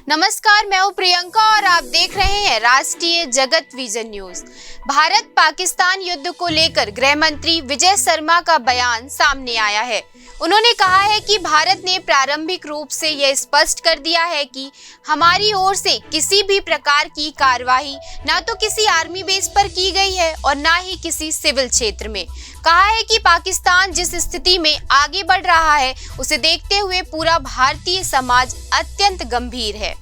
नमस्कार, मैं हूं प्रियंका और आप देख रहे हैं राष्ट्रीय जगत विजन न्यूज। भारत पाकिस्तान युद्ध को लेकर गृह मंत्री विजय शर्मा का बयान सामने आया है। उन्होंने कहा है कि भारत ने प्रारंभिक रूप से यह स्पष्ट कर दिया है कि हमारी ओर से किसी भी प्रकार की कार्रवाई न तो किसी आर्मी बेस पर की गई है और न ही किसी सिविल क्षेत्र में। कहा है कि पाकिस्तान जिस स्थिति में आगे बढ़ रहा है उसे देखते हुए पूरा भारतीय समाज अत्यंत गंभीर है।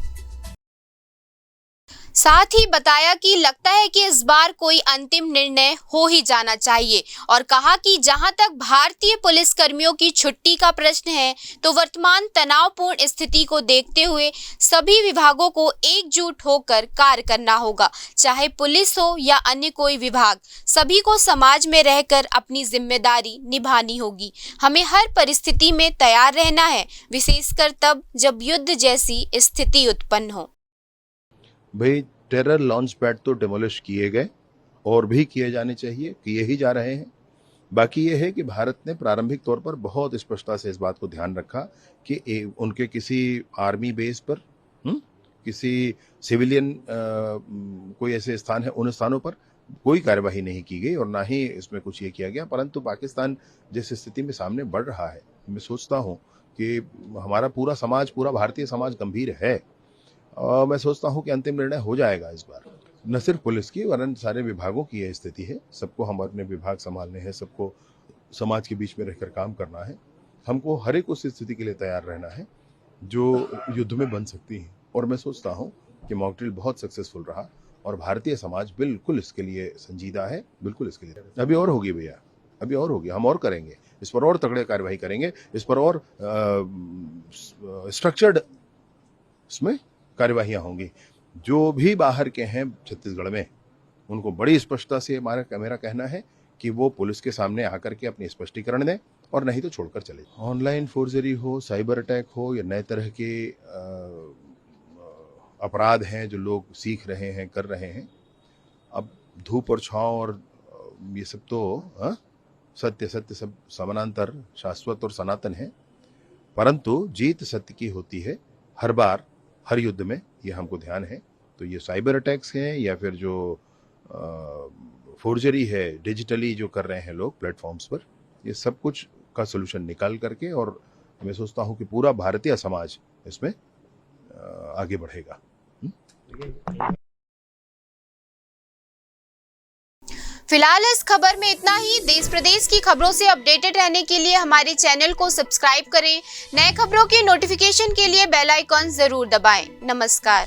साथ ही बताया कि लगता है कि इस बार कोई अंतिम निर्णय हो ही जाना चाहिए और कहा कि जहां तक भारतीय पुलिस कर्मियों की छुट्टी का प्रश्न है तो वर्तमान तनावपूर्ण स्थिति को देखते हुए सभी विभागों को एकजुट होकर कार्य करना होगा, चाहे पुलिस हो या अन्य कोई विभाग। सभी को समाज में रहकर अपनी जिम्मेदारी निभानी होगी। हमें हर परिस्थिति में तैयार रहना है, विशेषकर तब जब युद्ध जैसी स्थिति उत्पन्न हो। भाई टेरर लॉन्च पैड तो डिमोलिश किए गए और भी किए जाने चाहिए, किए ही जा रहे हैं। बाकी ये है कि भारत ने प्रारंभिक तौर पर बहुत स्पष्टता से इस बात को ध्यान रखा कि उनके किसी आर्मी बेस पर किसी सिविलियन कोई ऐसे स्थान है, उन स्थानों पर कोई कार्यवाही नहीं की गई और ना ही इसमें कुछ ये किया गया। परंतु पाकिस्तान जिस स्थिति में सामने बढ़ रहा है, मैं सोचता हूँ कि हमारा पूरा समाज, पूरा भारतीय समाज गंभीर है। मैं सोचता हूं कि अंतिम निर्णय हो जाएगा इस बार। न सिर्फ पुलिस की वरन सारे विभागों की यह स्थिति है। सबको हम अपने विभाग संभालने हैं, सबको समाज के बीच में रहकर काम करना है। हमको हर एक उस स्थिति के लिए तैयार रहना है जो युद्ध में बन सकती है। और मैं सोचता हूं कि मॉक ड्रिल बहुत सक्सेसफुल रहा और भारतीय समाज बिल्कुल इसके लिए संजीदा है, बिल्कुल इसके लिए। अभी और होगी भैया, अभी और होगी, हम और करेंगे, इस पर और तगड़े कार्यवाही करेंगे, इस पर और स्ट्रक्चर्ड इसमें कार्यवाहियां होंगी। जो भी बाहर के हैं छत्तीसगढ़ में, उनको बड़ी स्पष्टता से मेरा कहना है कि वो पुलिस के सामने आकर के अपनी स्पष्टीकरण दें और नहीं तो छोड़कर चले। ऑनलाइन फोर्जरी हो, साइबर अटैक हो या नए तरह के अपराध हैं जो लोग सीख रहे हैं, कर रहे हैं, अब धूप और छांव और ये सब तो सत्य सब समानांतर, शाश्वत और सनातन है। परंतु जीत सत्य की होती है हर बार, हर युद्ध में, ये हमको ध्यान है। तो ये साइबर अटैक्स हैं या फिर जो फोर्जरी है डिजिटली जो कर रहे हैं लोग प्लेटफॉर्म्स पर, ये सब कुछ का सोल्यूशन निकाल करके, और मैं सोचता हूँ कि पूरा भारतीय समाज इसमें आगे बढ़ेगा। फिलहाल इस खबर में इतना ही। देश प्रदेश की खबरों से अपडेटेड रहने के लिए हमारे चैनल को सब्सक्राइब करें। नए खबरों की नोटिफिकेशन के लिए बेल आइकॉन जरूर दबाएं। नमस्कार।